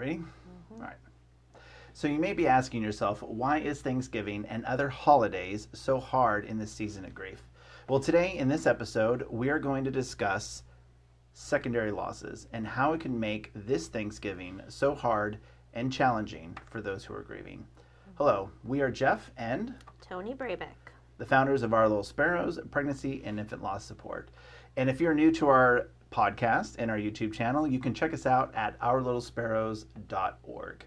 Ready? All right. So you may be asking yourself, why is Thanksgiving and other holidays so hard in this season of grief? Well, today in this episode, we are going to discuss secondary losses and how it can make this Thanksgiving so hard and challenging for those who are grieving. Hello, we are Jeff and Tony Brabeck, the founders of Our Little Sparrows, Pregnancy and Infant Loss Support. And if you're new to our podcast and our YouTube channel, you can check us out at ourlittlesparrows.org.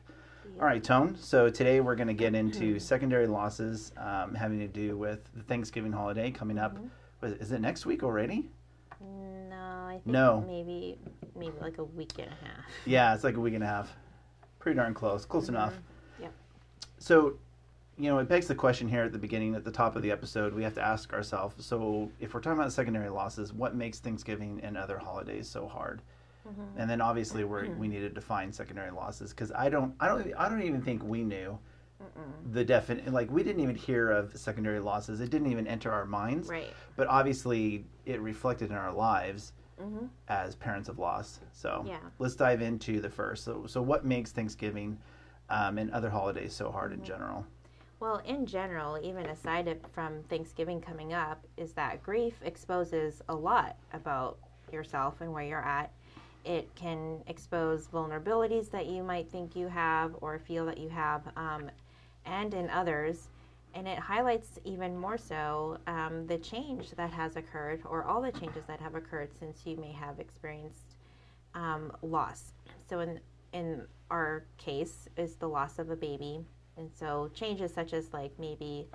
All right, Tone. So today we're going to get into secondary losses having to do with the Thanksgiving holiday coming up. Is it next week already? No, I think maybe like a week and a half. Yeah, it's like a week and a half. Pretty darn close. Close enough. Yep. So, it begs the question here at the beginning, at the top of the episode, we have to ask ourselves, so if we're talking about secondary losses, what makes Thanksgiving and other holidays so hard? And then obviously we need to define secondary losses, because I don't even think we knew the like we didn't even hear of secondary losses. It didn't even enter our minds. Right. But obviously it reflected in our lives as parents of loss. So let's dive into the first. So what makes Thanksgiving and other holidays so hard in general? Well, in general, even aside from Thanksgiving coming up, is that grief exposes a lot about yourself and where you're at. It can expose vulnerabilities that you might think you have or feel that you have, and in others. And it highlights even more so the change that has occurred, or all the changes that have occurred since you may have experienced loss. So in our case is the loss of a baby. And so changes such as like maybe,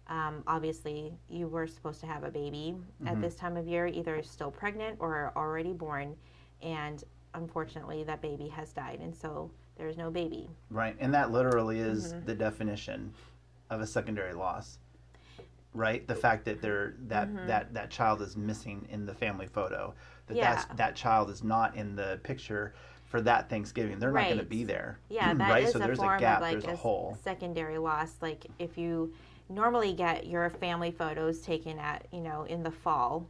obviously you were supposed to have a baby at this time of year, either still pregnant or already born. And unfortunately that baby has died. And so there's no baby. Right. And that literally is the definition of a secondary loss, right? The fact that that child is missing in the family photo, that child is not in the picture for that Thanksgiving. They're not going to be there. Yeah, that right? is So a there's form a gap, of like there's a hole. Secondary loss. Like if you normally get your family photos taken at, in the fall,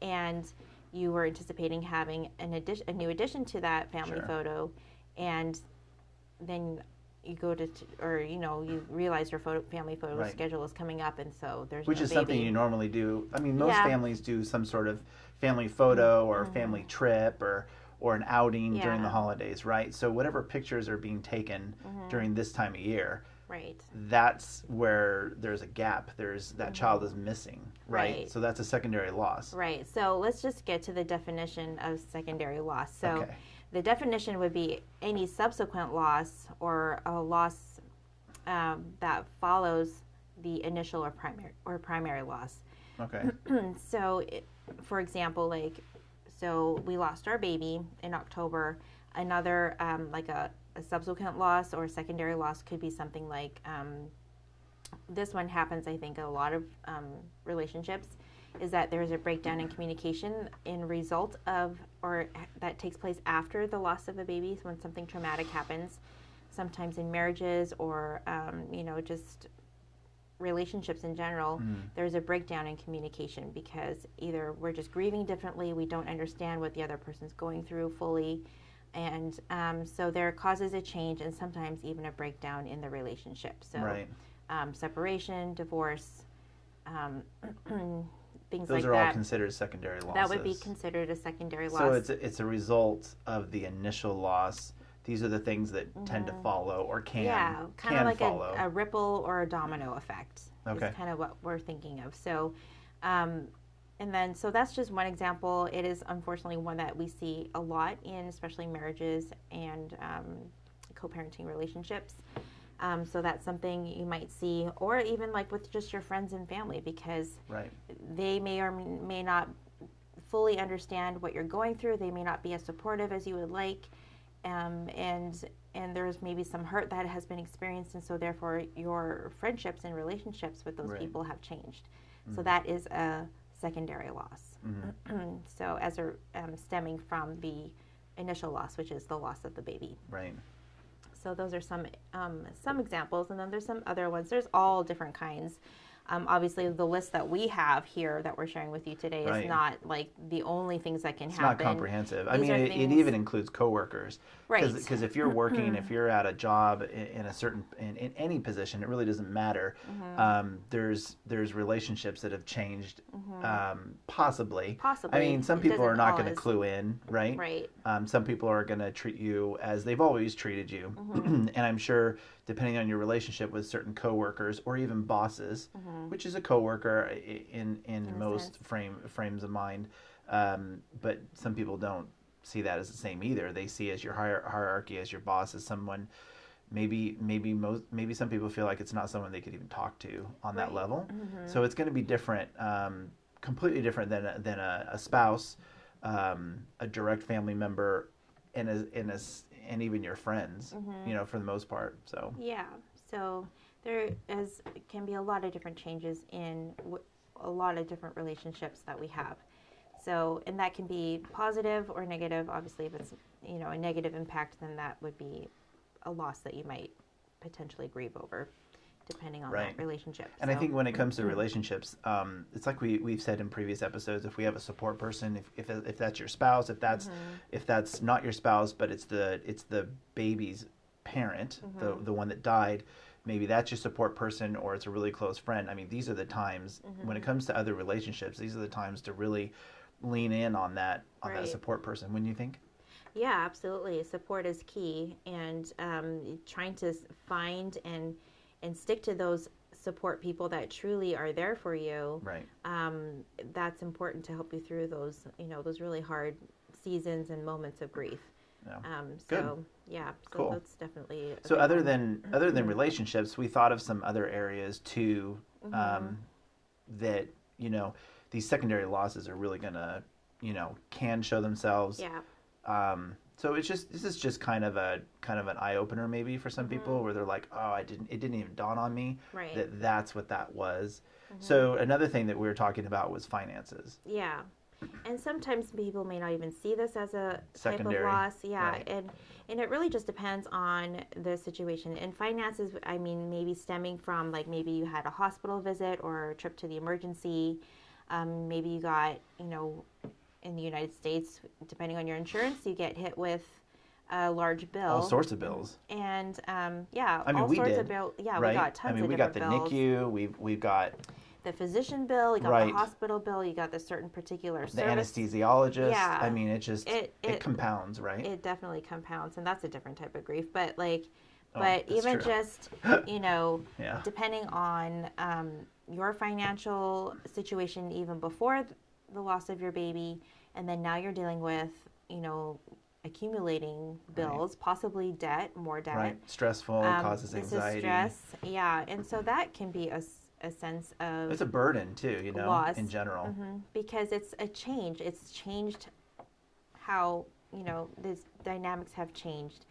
and you were anticipating having a new addition to that family photo, and then you go to, you realize your family photo schedule is coming up, and so there's Which no is baby. something you normally do. I mean, most families do some sort of family photo or family trip or an outing during the holidays, right? So whatever pictures are being taken during this time of year, that's where there's a gap. That child is missing, right? So that's a secondary loss. Right. So let's just get to the definition of secondary loss. So the definition would be any subsequent loss or a loss that follows the initial or primary loss. Okay. So, for example, so we lost our baby in October. Another, like a subsequent loss or secondary loss could be something like, this one happens, I think, in a lot of relationships, is that there's a breakdown in communication in result of, or that takes place after the loss of a baby, when something traumatic happens, sometimes in marriages or, just relationships in general. There's a breakdown in communication because either we're just grieving differently, we don't understand what the other person's going through fully, and so there causes a change and sometimes even a breakdown in the relationship. So separation, divorce, things like that. Those are all considered secondary losses. That would be considered a secondary loss. So it's a result of the initial loss. These are the things that tend to follow or can kind of like follow. a ripple or a domino effect. Okay. Is kind of what we're thinking of. So, and then so that's just one example. It is unfortunately one that we see a lot in especially marriages and co-parenting relationships. So that's something you might see, or even like with just your friends and family, because they may or may not fully understand what you're going through. They may not be as supportive as you would like. And there's maybe some hurt that has been experienced, and so therefore your friendships and relationships with those people have changed. So that is a secondary loss. So as a stemming from the initial loss, which is the loss of the baby. Right. So those are some examples, and then there's some other ones. There's all different kinds. Obviously, the list that we have here that we're sharing with you today Right. is not like the only things that can It's happen. not comprehensive. I These mean, are it things- even includes coworkers. Right. Because if you're working, if you're at a job in a certain in any position, it really doesn't matter. There's relationships that have changed, possibly. Possibly. I mean, some It people are doesn't not going to always. clue in, right? Right. Some people are going to treat you as they've always treated you, and I'm sure depending on your relationship with certain coworkers or even bosses, which is a coworker in most frames of mind, but some people don't see that as the same either. They see as your hierarchy, as your boss, as someone. Maybe some people feel like it's not someone they could even talk to on that level. So it's going to be different, completely different than a spouse, a direct family member, and even your friends. For the most part. So yeah. So there can be a lot of different changes in a lot of different relationships that we have. So, and that can be positive or negative. Obviously, if it's, a negative impact, then that would be a loss that you might potentially grieve over, depending on that relationship. And I think when it comes to relationships, it's like we've said in previous episodes, if we have a support person, if that's your spouse, if that's not your spouse, but it's the baby's parent, the one that died, maybe that's your support person, or it's a really close friend. I mean, these are the times when it comes to other relationships. These are the times to really lean in on that support person. Wouldn't you think? Yeah, absolutely. Support is key, and trying to find and stick to those support people that truly are there for you. Right. That's important to help you through those those really hard seasons and moments of grief. Yeah. So yeah, so cool. That's definitely so other than relationships, we thought of some other areas too, that these secondary losses are really gonna can show themselves. Yeah. So this is just kind of an eye opener maybe for some people, where they're like, oh, it didn't even dawn on me that's what that was. So another thing that we were talking about was finances. Yeah. And sometimes people may not even see this as a secondary type of loss. Yeah, right. and it really just depends on the situation. And finances, I mean, maybe stemming from like maybe you had a hospital visit or a trip to the emergency. Maybe you got, in the United States, depending on your insurance, you get hit with a large bill. All sorts of bills. And I mean, all we sorts did, of bills. Yeah, right? we got tons of we different got the bills. NICU. We've got the physician bill, you got the hospital bill, you got the certain particular service. The anesthesiologist. Yeah. I mean, it compounds, right? It definitely compounds, and that's a different type of grief. But true. even just, yeah. depending on your financial situation even before the loss of your baby, and then now you're dealing with, accumulating bills, possibly more debt. Right. Stressful, causes anxiety. This is stress, yeah. And so that can be a sense of... It's a burden too, loss. In general. Because it's a change. It's changed how, these dynamics have changed.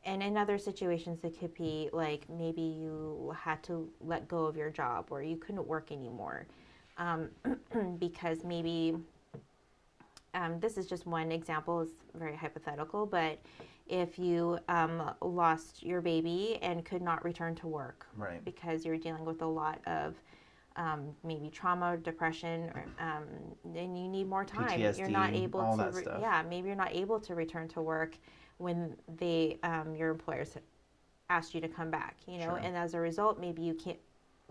And in other situations, it could be like maybe you had to let go of your job or you couldn't work anymore because maybe... this is just one example, it's very hypothetical, but if you lost your baby and could not return to work because you're dealing with a lot of maybe trauma, depression, and you need more time. PTSD, you're not able all to, that stuff. Maybe you're not able to return to work when your employers asked you to come back, Sure. and as a result, maybe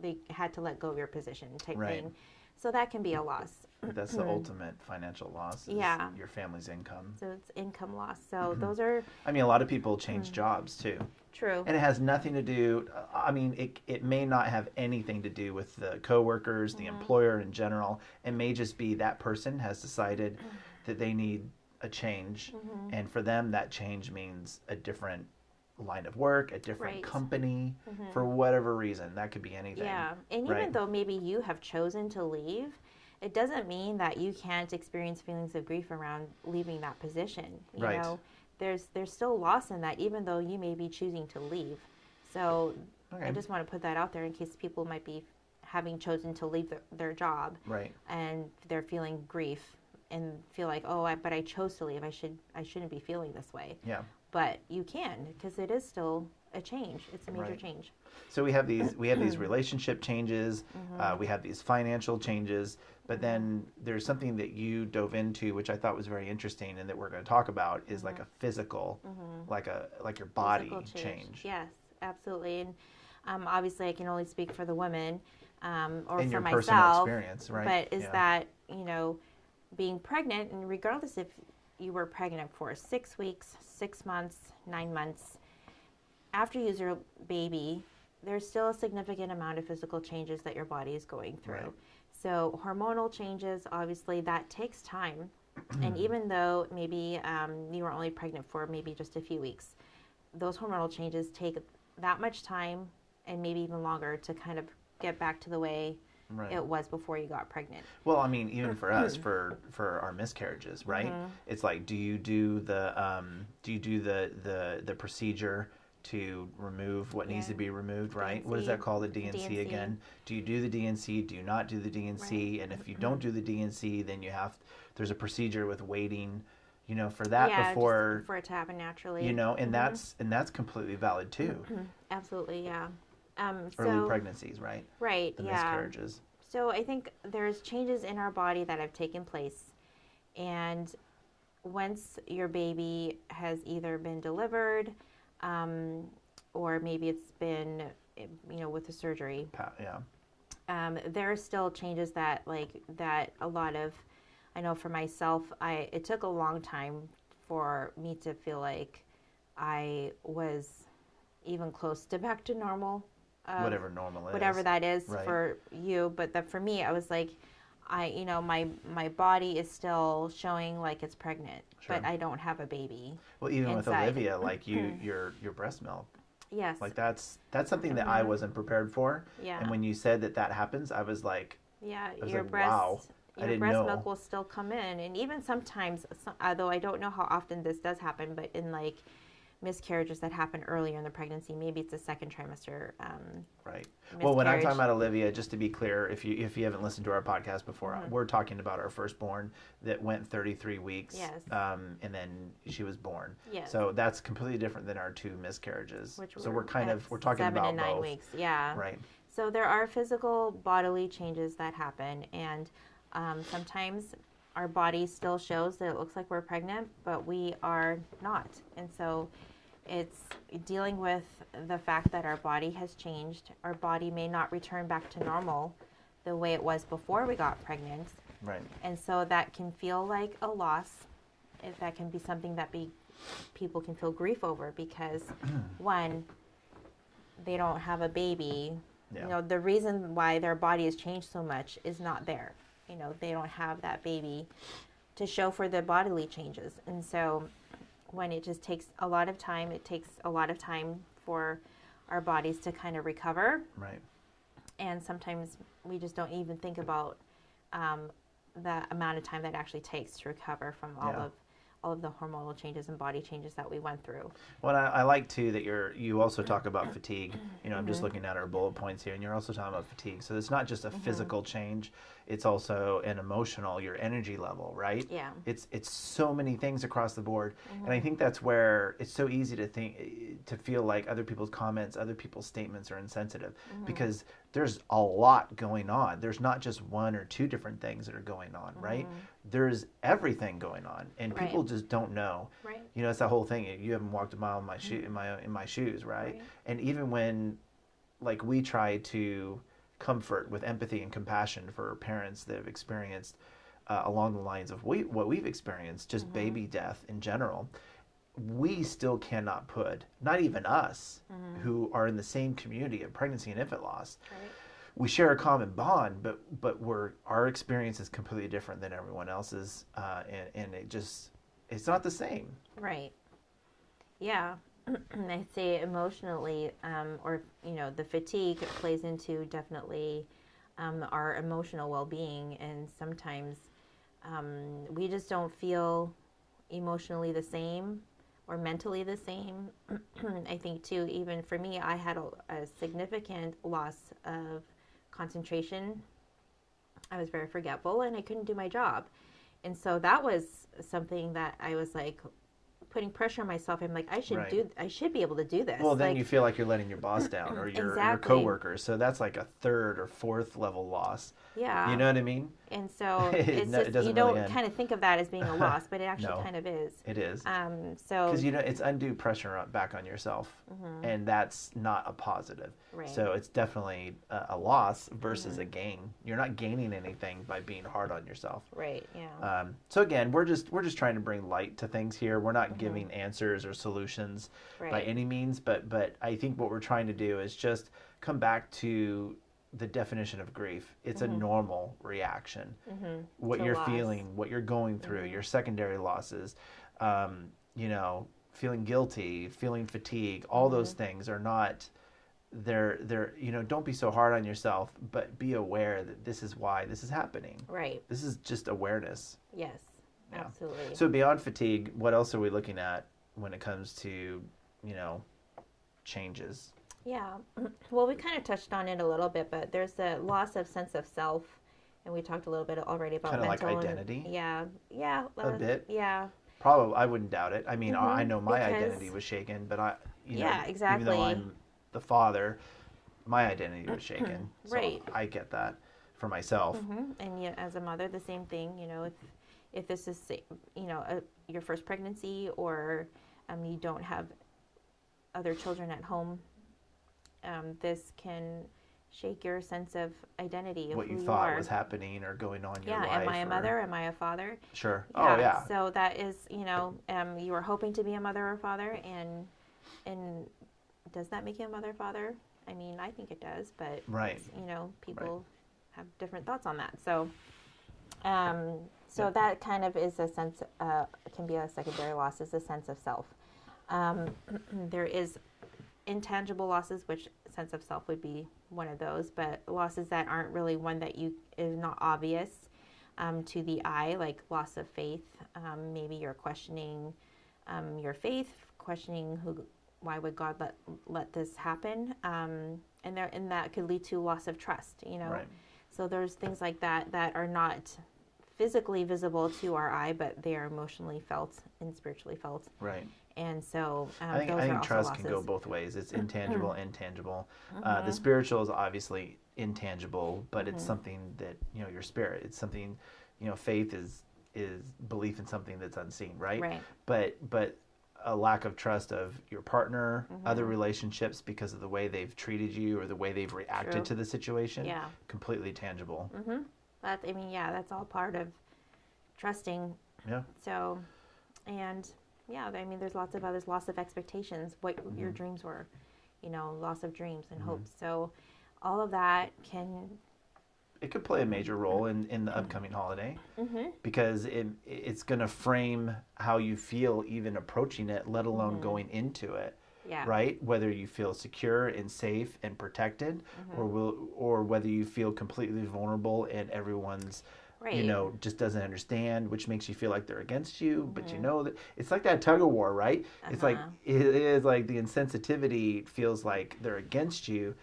they had to let go of your position type thing. So that can be a loss. That's the ultimate financial loss. Is your family's income. So it's income loss. So those are... I mean, a lot of people change jobs too. True. And it has nothing to do... I mean, it may not have anything to do with the coworkers, the employer in general. It may just be that person has decided that they need a change. And for them, that change means a different line of work, a different company, for whatever reason. That could be anything. Yeah. And even though maybe you have chosen to leave, it doesn't mean that you can't experience feelings of grief around leaving that position. You know, there's still loss in that, even though you may be choosing to leave. So I just want to put that out there in case people might be having chosen to leave their job, and they're feeling grief and feel like, but I chose to leave. I shouldn't be feeling this way. Yeah. But you can, because it is still a change. It's a major change. So we have these relationship changes, we have these financial changes, but then there's something that you dove into, which I thought was very interesting, and that we're going to talk about is like a physical, like your body change. Yes, absolutely. And obviously, I can only speak for the women or in for your myself. Personal experience, right? But is that being pregnant, and regardless if you were pregnant for 6 weeks, 6 months, 9 months, after you use your baby, there's still a significant amount of physical changes that your body is going through. Right. So hormonal changes, obviously, that takes time. And even though maybe you were only pregnant for maybe just a few weeks, those hormonal changes take that much time and maybe even longer to kind of get back to the way it was before you got pregnant. Well, I mean, even for us, for our miscarriages, right? It's like, do you do the procedure to remove what needs to be removed, right? D&C. What is that called, the D&C again? Do you do the D&C? Do you not do the D&C? And if you don't do the D&C, then there's a procedure with waiting, for that before for it to happen naturally. And that's completely valid too. Absolutely, yeah. Early pregnancies, right? Right, the miscarriages. So I think there's changes in our body that have taken place, and once your baby has either been delivered, or maybe it's been, with the surgery. There are still changes that a lot of, I know for myself, it took a long time for me to feel like I was even close to back to normal. Whatever normal is. Whatever that is for you. But for me, I was like, my body is still showing like it's pregnant, but I don't have a baby. Well, even with Olivia, like your breast milk. Yes. Like that's something that I wasn't prepared for. Yeah. And when you said that happpens, I was like, wow. Your breast milk will still come in, and even sometimes, although I don't know how often this does happen, but in like miscarriages that happen earlier in the pregnancy, maybe it's a second trimester. Right. Well, when I'm talking about Olivia, just to be clear, if you haven't listened to our podcast before, we're talking about our firstborn that went 33 weeks. Yes. And then she was born. Yes. So that's completely different than our 2 miscarriages. So we're talking 7 about and 9 both. weeks. Yeah. Right. So there are physical bodily changes that happen, and sometimes our body still shows that it looks like we're pregnant, but we are not. And so it's dealing with the fact that our body has changed. Our body may not return back to normal the way it was before we got pregnant. Right. And so that can feel like a loss. That can be something that people can feel grief over, because one, they don't have a baby. Yeah. The reason why their body has changed so much is not there. They don't have that baby to show for the bodily changes. And so when it just takes a lot of time, it takes a lot of time for our bodies to kind of recover. Right. And sometimes we just don't even think about the amount of time that actually takes to recover from all of the hormonal changes and body changes that we went through. Well, I like too that you also talk about fatigue. I'm just looking at our bullet points here, and you're also talking about fatigue. So it's not just a physical change; it's also an emotional, your energy level, right? Yeah. It's so many things across the board, and I think that's where it's so easy to feel like other people's comments, other people's statements are insensitive, because there's a lot going on. There's not just 1 or 2 different things that are going on, right? There's everything going on, and people just don't know. Right. It's that whole thing. You haven't walked a mile in my in my shoes, right? And even when, like, we try to comfort with empathy and compassion for parents that have experienced along the lines of what we've experienced, just baby death in general, we still cannot put, not even us, who are in the same community of pregnancy and infant loss. Right. We share a common bond, but our experience is completely different than everyone else's, and it's not the same. Right. Yeah. I'd say emotionally, or the fatigue plays into definitely our emotional well-being, and sometimes we just don't feel emotionally the same or mentally the same. I think too, even for me, I had a significant loss of concentration. I was very forgetful, and I couldn't do my job. And so that was something that I was like, putting pressure on myself. I'm like, I should Right. I should be able to do this. Well, then like, you feel like you're letting your boss down or your exactly. coworkers. So that's like a third or fourth level loss. Yeah. You know what I mean? And so it's It just, you doesn't really don't end. kind of think of that as being a loss, but it actually No, kind of is. it is. So Because it's undue pressure back on yourself, and that's not a positive. Right. So it's definitely a loss versus a gain. You're not gaining anything by being hard on yourself. right, yeah. So again, we're just trying to bring light to things here. We're not giving answers or solutions by Right. any means, but I think what we're trying to do is just come back to the definition of grief. It's a normal reaction. What To you're loss. feeling, what you're going through, your secondary losses, feeling guilty, feeling fatigue, all those things are not they're don't be so hard on yourself, but be aware that this is why this is happening. Right. This is just awareness. Yes. Yeah. Absolutely. So beyond fatigue, what else are we looking at when it comes to, changes? Yeah. Well, we kind of touched on it a little bit, but there's the loss of sense of self, and we talked a little bit already about Kind of like mental identity? Yeah. Yeah. A bit? Yeah. Probably, I wouldn't doubt it. I mean, I know my because- identity was shaken, but Yeah, even exactly. though I'm the father, my identity was shaken. Right. So I get that for myself. And yet, as a mother, the same thing. If this is your first pregnancy, or you don't have other children at home, this can shake your sense of identity of What who you you thought are. was happening or going on in your Yeah, life. am I a mother? Am I a father? Sure. Yeah, Oh, yeah. So that is, you were hoping to be a mother or father, and does that make you a mother or father? I mean, I think it does, but Right. people have different thoughts on that. So, Yep. that kind of is a sense, can be a secondary loss, is a sense of self. There is intangible losses, which sense of self would be one of those, but losses that aren't really one that is not obvious to the eye, like loss of faith. Maybe you're questioning your faith, questioning why would God let this happen, and that could lead to loss of trust. Right. So there's things like that are not physically visible to our eye, but they are emotionally felt and spiritually felt. Right. And so I think those are also trust losses. can go both ways. It's intangible and tangible. The spiritual is obviously intangible, but it's something that your spirit. It's something, faith is belief in something that's unseen, right? Right. But a lack of trust of your partner, other relationships because of the way they've treated you or the way they've reacted True. to the situation. Yeah. Completely tangible. That's all part of trusting. Yeah. So, and there's lots of others. Loss of expectations, what your dreams were, loss of dreams and hopes. So, all of that can. It could play a major role in the upcoming holiday because it's going to frame how you feel even approaching it, let alone going into it. Yeah. Right? Whether you feel secure and safe and protected, or whether you feel completely vulnerable and everyone's, Right. just doesn't understand, which makes you feel like they're against you. But that it's like that tug of war, right? It's like it is like the insensitivity feels like they're against you.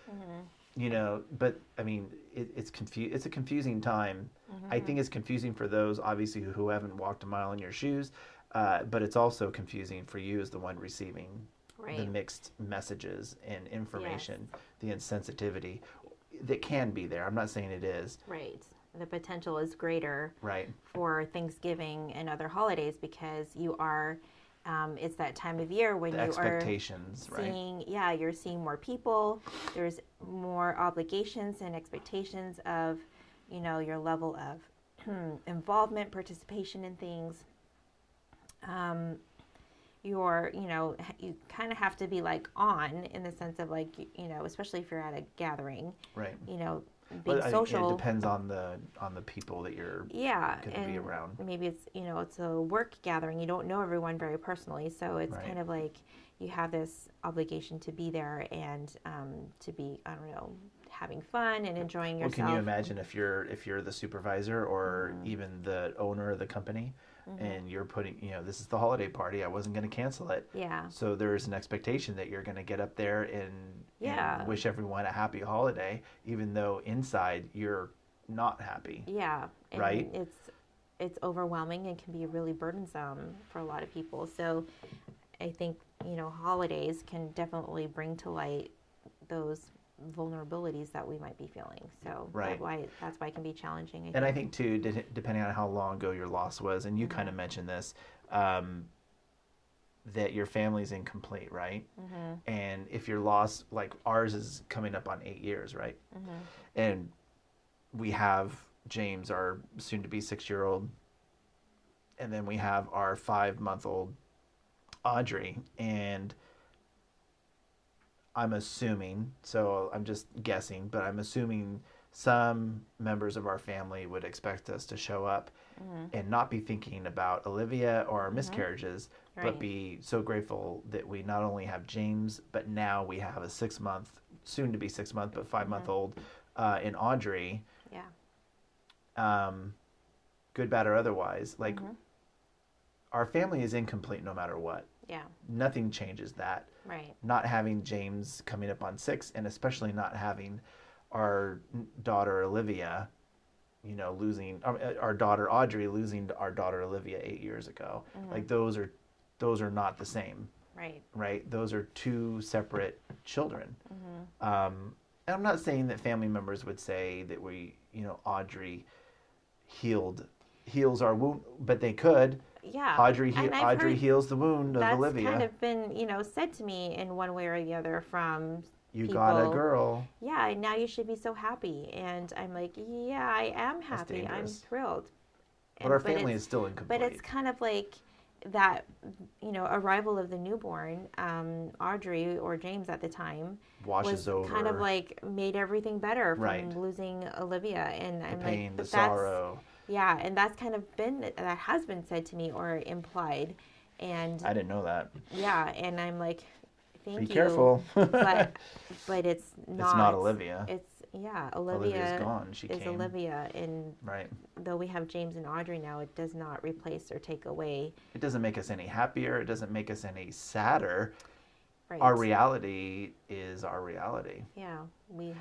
But I mean, it's a confusing time. I think it's confusing for those obviously who haven't walked a mile in your shoes, but it's also confusing for you as the one receiving the mixed messages and information, the insensitivity that can be there. I'm not saying it is. Right. The potential is greater Right. for Thanksgiving and other holidays because you are, it's that time of year when The you expectations, are seeing, you're seeing more people. There's more obligations and expectations of, your level of involvement, participation in things. You kind of have to be like on in the sense of like, especially if you're at a gathering, Right. being social. It depends on the people that you're going to be around. Maybe it's it's a work gathering. You don't know everyone very personally, so it's Right. kind of like you have this obligation to be there and to be having fun and enjoying yourself. Well, can you imagine if you're the supervisor or even the owner of the company? And you're putting, this is the holiday party. I wasn't going to cancel it. Yeah. So there's an expectation that you're going to get up there and wish everyone a happy holiday, even though inside you're not happy. Yeah. And Right? It's it's overwhelming and can be really burdensome for a lot of people. So I think, holidays can definitely bring to light those vulnerabilities that we might be feeling. So Right. that's why it can be challenging. I think too, depending on how long ago your loss was, and you kind of mentioned this, that your family's incomplete, right? And if your loss, like ours is coming up on 8 years, right? And we have James, our soon-to-be 6-year-old, and then we have our 5-month-old Audrey, and I'm assuming, so I'm just guessing, but I'm assuming some members of our family would expect us to show up and not be thinking about Olivia or our miscarriages, but be so grateful that we not only have James, but now we have a 6-month, soon to be 6-month, but 5-month-old in Audrey. Yeah. Good, bad, or otherwise. Like, our family is incomplete no matter what. Yeah. Nothing changes that. Right. Not having James coming up on 6, and especially not having our daughter Olivia, losing our daughter Audrey, losing our daughter Olivia 8 years ago. Like those are not the same. Right. Right. Those are two separate children. And I'm not saying that family members would say that Audrey heals our wound, but they could. Yeah. Audrey heals the wound of Olivia. That's kind of been, said to me in one way or the other from you people. got a girl. Yeah, now you should be so happy. And I'm like, yeah, I am happy. I'm thrilled. But our family is still incomplete. But it's kind of like that, arrival of the newborn, Audrey or James at the time, washes over. Kind of like made everything better from losing Olivia. And I'm the pain, like, the sorrow. Yeah, and that's kind of that has been said to me or implied, and I didn't know that. Yeah, and I'm like, thank you. Be careful. but it's not. It's not Olivia. Olivia's gone. She is came. Olivia, and though we have James and Audrey now, it does not replace or take away. It doesn't make us any happier. It doesn't make us any sadder. Right. Our reality is our reality. Yeah,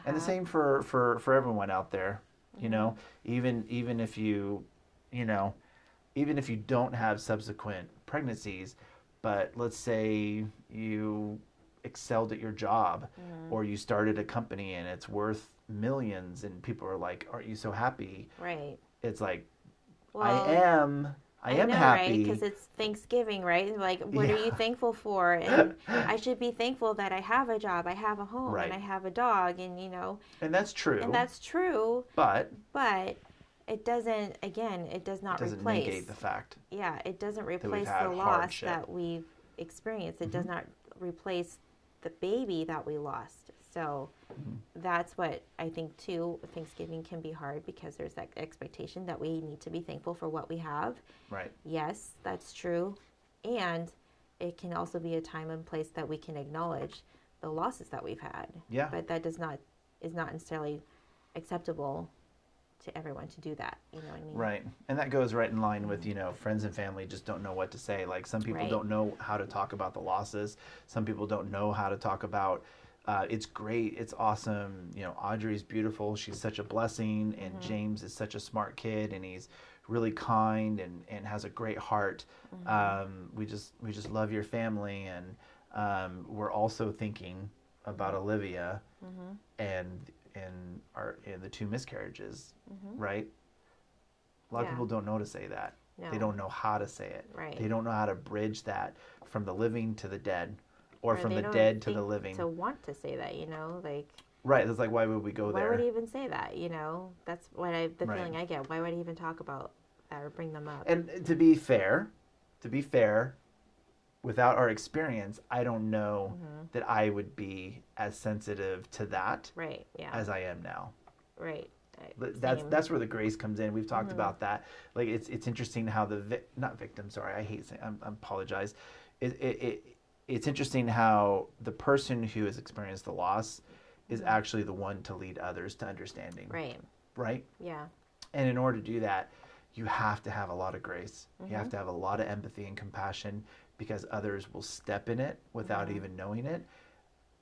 and the same for everyone out there. Even if you don't have subsequent pregnancies, but let's say you excelled at your job or you started a company and it's worth millions and people are like, aren't you so happy? Right. It's like, well, I am happy. Right? Because it's Thanksgiving, right? Like, what are you thankful for? And I should be thankful that I have a job, I have a home, and I have a dog, and And that's true. And that's true. But it doesn't. Again, it does not doesn't replace. negate the fact. Yeah, it doesn't replace the loss that we've experienced. It does not replace the baby that we lost. So that's what I think too. Thanksgiving can be hard because there's that expectation that we need to be thankful for what we have. Right. Yes, that's true. And it can also be a time and place that we can acknowledge the losses that we've had. Yeah. But that is not necessarily acceptable to everyone to do that. You know what I mean? Right. And that goes right in line with, friends and family just don't know what to say. Like some people don't know how to talk about the losses. Some people don't know how to talk about it's great, it's awesome, Audrey's beautiful, she's such a blessing, and James is such a smart kid, and he's really kind and has a great heart. We just love your family, and we're also thinking about Olivia and the 2 miscarriages, right? A lot of people don't know to say that. No. They don't know how to say it. Right. They don't know how to bridge that from the living to the dead. Or from the dead to the living. To want to say that, like. Right. It's like, why would we go there? Why would he even say that? That's what the feeling I get. Why would he even talk about that or bring them up? And to be fair, without our experience, I don't know that I would be as sensitive to that as I am now. Right. That's where the grace comes in. We've talked about that. Like it's interesting how not victim. Sorry, I hate saying. I apologize. It's interesting how the person who has experienced the loss is actually the one to lead others to understanding. Right. Right? Yeah. And in order to do that, you have to have a lot of grace. You have to have a lot of empathy and compassion because others will step in it without even knowing it.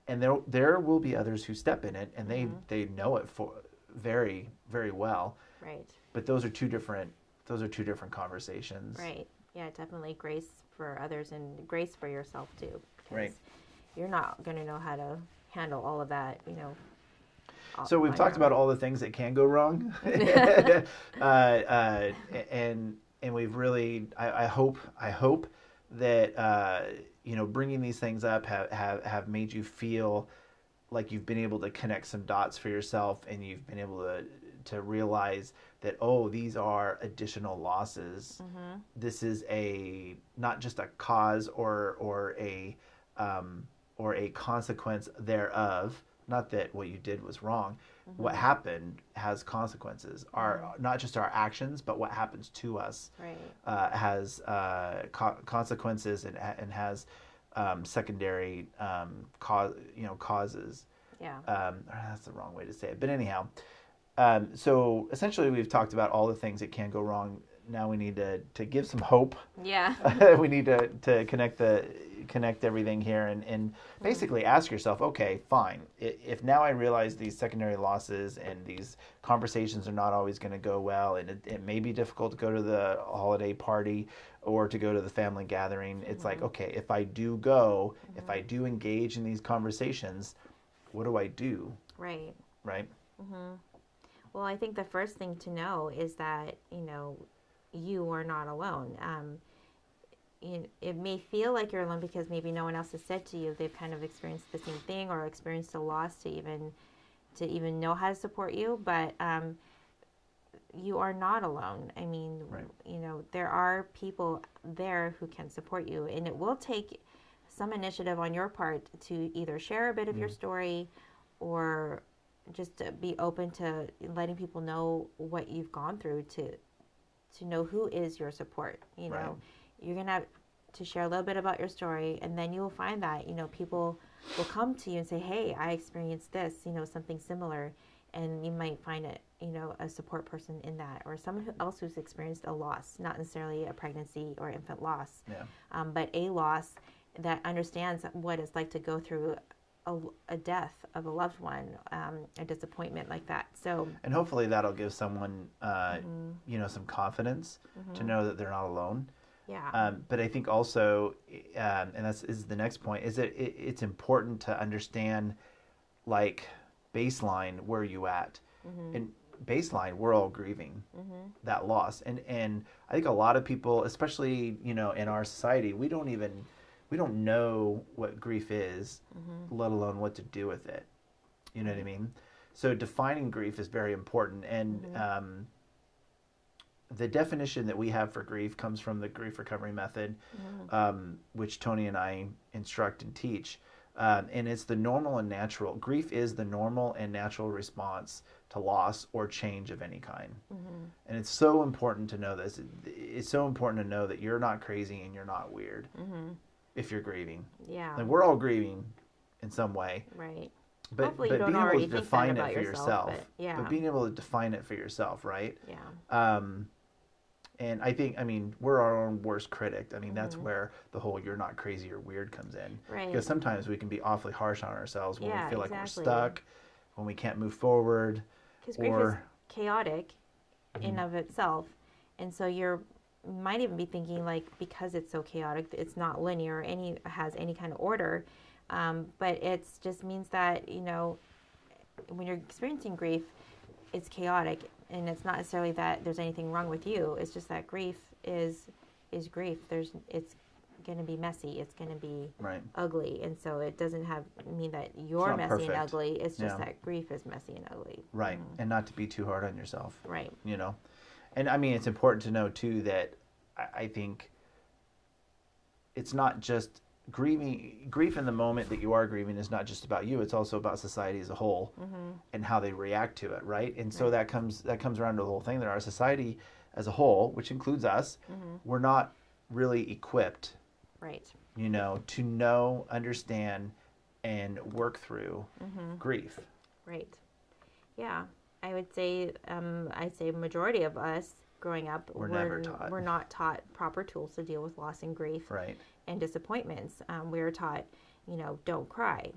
And there will be others who step in it and they know it for very, very well. Right. But those are two different those are two different conversations. Right. Yeah, definitely grace for others and grace for yourself too. Right. You're not going to know how to handle all of that, you know. So we've talked about all the things that can go wrong, and we've really, I hope that you know, bringing these things up have made you feel like you've been able to connect some dots for yourself, and you've been able to realize that, oh, these are additional losses. Mm-hmm. This is not just a cause or a consequence thereof. Not that what you did was wrong. Mm-hmm. What happened has consequences. Not just our actions, but what happens to us has consequences and has secondary causes. Yeah. That's the wrong way to say it. But anyhow, so essentially we've talked about all the things that can go wrong. Now we need to give some hope. Yeah. We need to connect everything here and basically ask yourself, okay, fine. If now I realize these secondary losses and these conversations are not always going to go well, and it may be difficult to go to the holiday party or to go to the family gathering, it's like, okay, if I do go, if I do engage in these conversations, what do I do? Right. Right? Mm-hmm. Well, I think the first thing to know is that, you know, you are not alone. It may feel like you're alone because maybe no one else has said to you they've kind of experienced the same thing or experienced a loss to even know how to support you, but you are not alone. I mean, you know, there are people there who can support you, and it will take some initiative on your part to either share a bit of your story or just to be open to letting people know what you've gone through, to know who is your support. You know, you're going to have to share a little bit about your story, and then you will find that, you know, people will come to you and say, hey, I experienced this, you know, something similar, and you might find it, you know, a support person in that, or someone else who's experienced a loss, not necessarily a pregnancy or infant loss, but a loss that understands what it's like to go through a death of a loved one, a disappointment like that. So, and hopefully that'll give someone, you know, some confidence to know that they're not alone. Yeah. But I think also, and this is the next point, is that it's important to understand, like, baseline, where you at. And baseline, we're all grieving that loss. And I think a lot of people, especially, you know, in our society, we don't know what grief is, let alone what to do with it. You know what I mean? So defining grief is very important. And the definition that we have for grief comes from the grief recovery method, which Tony and I instruct and teach. And it's the normal and natural. Grief is the normal and natural response to loss or change of any kind. And it's so important to know this. It's so important to know that you're not crazy and you're not weird. If you're grieving. Yeah. And we're all grieving in some way. Right. But hopefully being you don't able already to think define that it for yourself. But being able to define it for yourself, right? Yeah. And I think, I mean, we're our own worst critic. I mean, that's where the whole you're not crazy or weird comes in. Right. Because sometimes we can be awfully harsh on ourselves when we feel like we're exactly. stuck, when we can't move forward. Because grief is chaotic in of itself. And so you might even be thinking, like, because it's so chaotic, it's not linear, has any kind of order. But it just means that, you know, when you're experiencing grief, it's chaotic, and it's not necessarily that there's anything wrong with you. It's just that grief is grief. It's going to be messy. It's going to be ugly, and so it doesn't mean that you're messy perfect. and ugly. It's just that grief is messy and ugly. Right, and not to be too hard on yourself. Right. You know, and I mean, it's important to know too that I think it's not just grief in the moment that you are grieving is not just about you. It's also about society as a whole and how they react to it, right? And so that comes around to the whole thing that our society as a whole, which includes us, we're not really equipped, you know, to know, understand, and work through grief. Right. Yeah. I would say, majority of us growing up, we're not taught proper tools to deal with loss and grief and disappointments. We were taught, don't cry,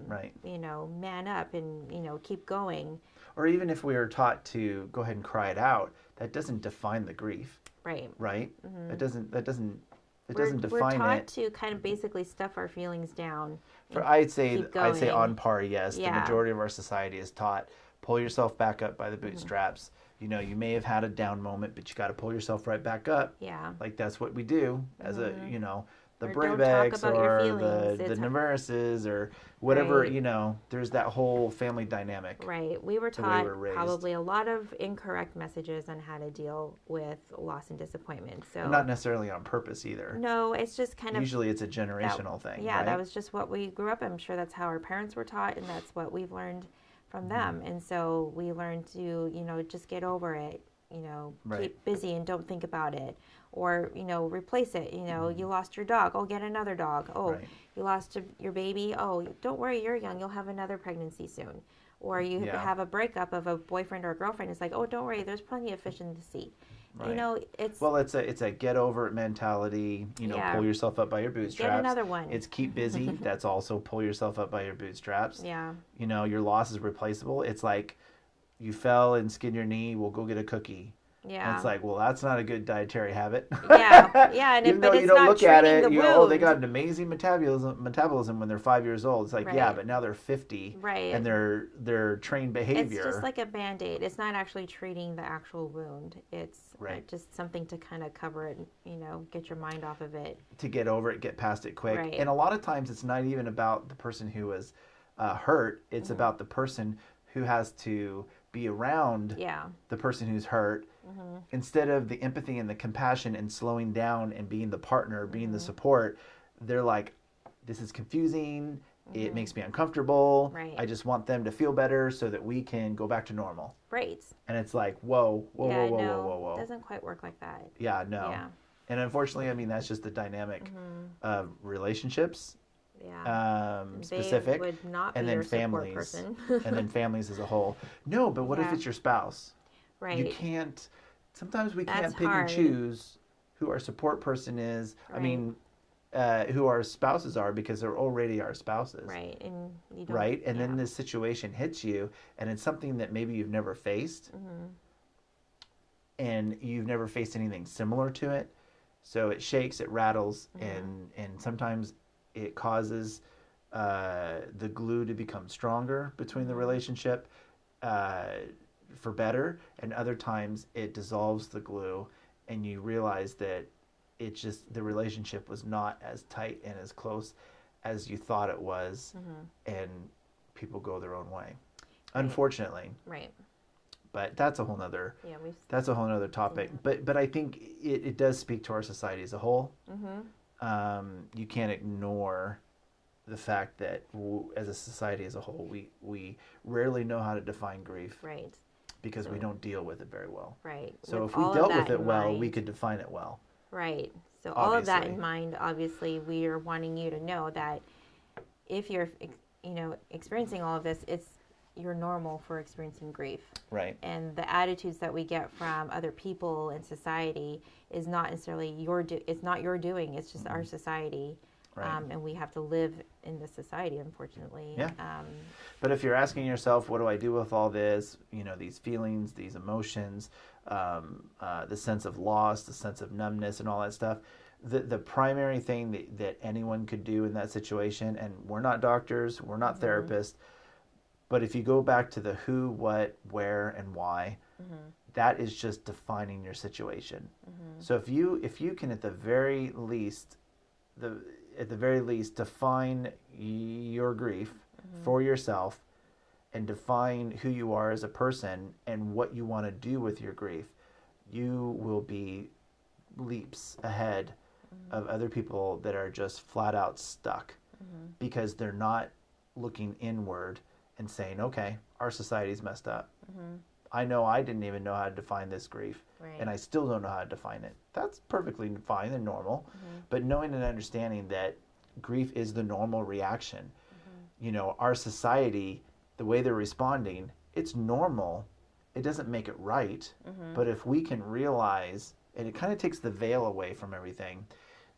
Right. man up and, keep going. Or even if we are taught to go ahead and cry it out, that doesn't define the grief. Right. Right? Mm-hmm. It doesn't We're define taught it. to kind of basically stuff our feelings down. I'd say keep going. on par, yes. Yeah. The majority of our society is taught, pull yourself back up by the bootstraps. You may have had a down moment, but you got to pull yourself right back up. Yeah. Like that's what we do as the Or brave don't talk eggs about your or feelings. the nurses or whatever, Right. there's that whole family dynamic. Right. We were the way taught we're raised. probably a lot of incorrect messages on how to deal with loss and disappointment. So And not necessarily on purpose either. no, it's just kind of Usually it's a generational thing. Yeah, right? that was just what we grew up. I'm sure that's how our parents were taught, and that's what we've learned from them. And so we learned to, just get over it. Right. Keep busy and don't think about it. Or, replace it. You lost your dog. Oh, get another dog. Oh, Right. you lost your baby. Oh, don't worry, you're young. You'll have another pregnancy soon. Or you Yeah. have a breakup of a boyfriend or a girlfriend. It's like, oh, don't worry, there's plenty of fish in the sea. Right. It's Well, it's a get over it mentality. Yeah. Pull yourself up by your bootstraps. get another one. It's keep busy. That's also pull yourself up by your bootstraps. Yeah. Your loss is replaceable. It's like you fell and skinned your knee. Well, go get a cookie. Yeah. And it's like, well, that's not a good dietary habit. Yeah, and Even though but you it's don't not look at it, treating the oh, they wound. got an amazing metabolism when they're 5 years old. It's like, yeah, Right. but now they're 50, Right. and they're trained behavior. It's just like a Band-Aid. It's not actually treating the actual wound. It's Right. just something to kind of cover it, get your mind off of it. To get over it, get past it quick. Right. And a lot of times it's not even about the person who was hurt. It's about the person who has to be around Yeah. the person who's hurt instead of the empathy and the compassion and slowing down and being the partner, being the support. They're like, this is confusing. It makes me uncomfortable. Right. I just want them to feel better so that we can go back to normal. Right. And it's like, whoa. Yeah, no, Whoa. it doesn't quite work like that. Yeah, no. Yeah. And unfortunately, I mean, that's just the dynamic of relationships, Yeah. specific, They would not and be then your support families, person. and then families as a whole. No, but what if Yeah. it's your spouse? Right. You can't. Sometimes we That's can't pick hard. and choose who our support person is. I Right. mean, who our spouses are because they're already our spouses. Right. And you don't, Right, and then yeah. this situation hits you, and it's something that maybe you've never faced, and you've never faced anything similar to it. So it shakes, it rattles, and sometimes it causes the glue to become stronger between the relationship for better, and other times it dissolves the glue, and you realize that the relationship was not as tight and as close as you thought it was, and people go their own way, unfortunately. Right. But that's a whole nother. Yeah. That's a whole other topic. But I think it does speak to our society as a whole. You can't ignore the fact that as a society as a whole, we rarely know how to define grief. Right. Because we don't deal with it very well. Right. So With if we all of dealt that with it in well, mind- we could define it well. Right. So all of that Obviously. in mind, obviously, we are wanting you to know that if you're, experiencing all of this, you're normal for experiencing grief. Right. And the attitudes that we get from other people in society is not necessarily it's not your doing. It's just our society. Right. And we have to live in this society, unfortunately. Yeah. But if you're asking yourself, what do I do with all this? These feelings, these emotions, the sense of loss, the sense of numbness, and all that stuff. The primary thing that anyone could do in that situation, and we're not doctors, we're not therapists, but if you go back to the who, what, where, and why, that is just defining your situation. So if you can at the very least define your grief for yourself and define who you are as a person and what you want to do with your grief, you will be leaps ahead of other people that are just flat out stuck because they're not looking inward and saying, okay, our society's messed up. I know I didn't even know how to define this grief, and I still don't know how to define it. That's perfectly fine and normal. But knowing and understanding that grief is the normal reaction. Our society, the way they're responding, it's normal. It doesn't make it right. But if we can realize, and it kind of takes the veil away from everything,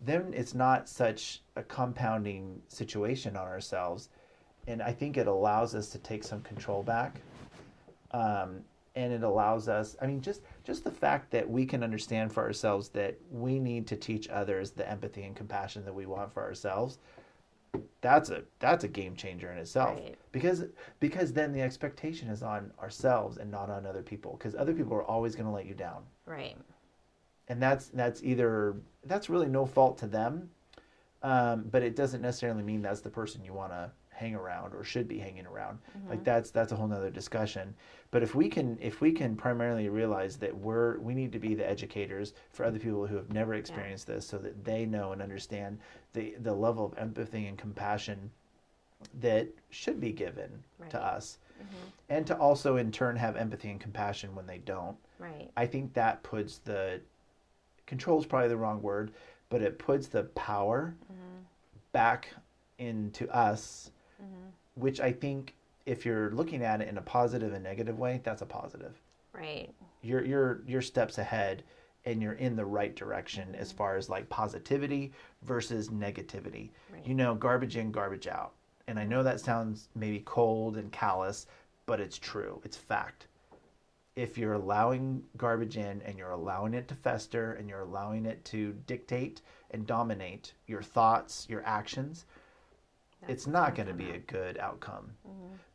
then it's not such a compounding situation on ourselves. And I think it allows us to take some control back. And it allows us, I mean, just the fact that we can understand for ourselves that we need to teach others the empathy and compassion that we want for ourselves. That's a game changer in itself. Right. Because then the expectation is on ourselves and not on other people, because other people are always going to let you down. Right. And that's really no fault to them, but it doesn't necessarily mean that's the person you want to hang around or should be hanging around. Like that's a whole nother discussion. But if we can primarily realize that we need to be the educators for other people who have never experienced this, so that they know and understand the level of empathy and compassion that should be given to us, and to also in turn have empathy and compassion when they don't. Right. I think that puts control is probably the wrong word, but it puts the power back into us, which I think if you're looking at it in a positive and negative way, that's a positive. Right. You're steps ahead, and you're in the right direction as far as like positivity versus negativity. Right. Garbage in, garbage out. And I know that sounds maybe cold and callous, but it's true. It's fact. If you're allowing garbage in and you're allowing it to fester and you're allowing it to dictate and dominate your thoughts, your actions, it's not going to be a good outcome.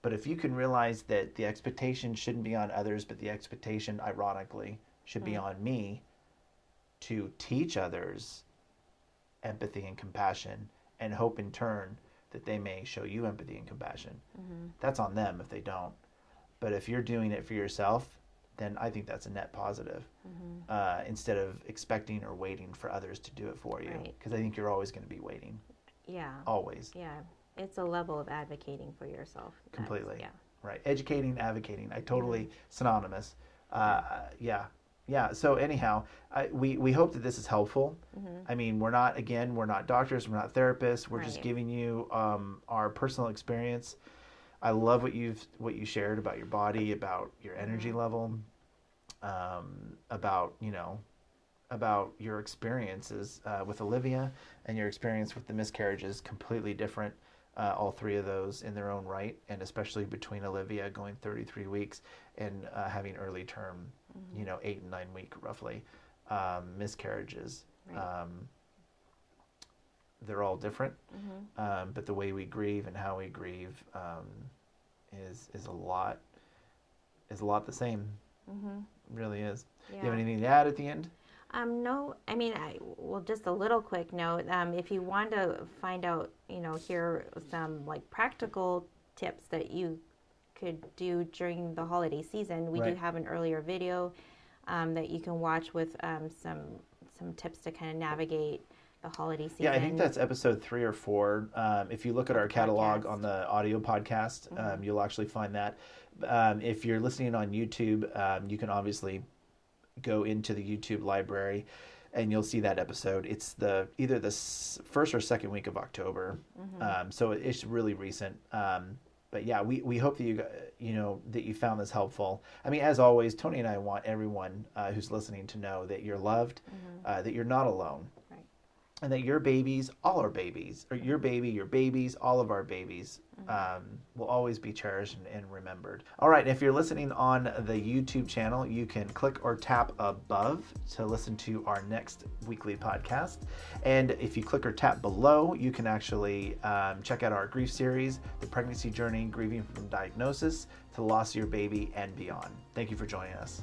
But if you can realize that the expectation shouldn't be on others, but the expectation, ironically, should be on me to teach others empathy and compassion, and hope in turn that they may show you empathy and compassion. That's on them if they don't. But if you're doing it for yourself, then I think that's a net positive, instead of expecting or waiting for others to do it for you. Because I think you're always going to be waiting. Yeah. Always. Yeah. It's a level of advocating for yourself. Completely. Yeah. Right. Educating, advocating. I totally synonymous. Yeah. So anyhow, we hope that this is helpful. I mean, we're not doctors, we're not therapists. We're just giving you our personal experience. I love what you shared about your body, about your energy level, about your experiences with Olivia, and your experience with the miscarriages. Completely different, all three of those in their own right, and especially between Olivia going 33 weeks and having early term, 8 and 9 week roughly miscarriages. Right. They're all different, but the way we grieve and how we grieve is a lot the same. It really is. Yeah. Do you have anything to add at the end? No, I mean, just a little quick note. If you want to find out, hear some like practical tips that you could do during the holiday season, we do have an earlier video that you can watch with some tips to kind of navigate the holiday season. Yeah, I think that's episode 3 or 4. If you look at our catalog on the audio podcast, you'll actually find that. If you're listening on YouTube, you can obviously go into the YouTube library and you'll see that episode. It's either the first or second week of October. So it's really recent. But yeah, we hope that that you found this helpful. I mean, as always, Tony and I want everyone who's listening to know that you're loved, that you're not alone. And that your babies, all our babies, or your baby, your babies, all of our babies will always be cherished and remembered. All right, if you're listening on the YouTube channel, you can click or tap above to listen to our next weekly podcast. And if you click or tap below, you can actually check out our grief series, The Pregnancy Journey, Grieving from Diagnosis to the Loss of Your Baby and Beyond. Thank you for joining us.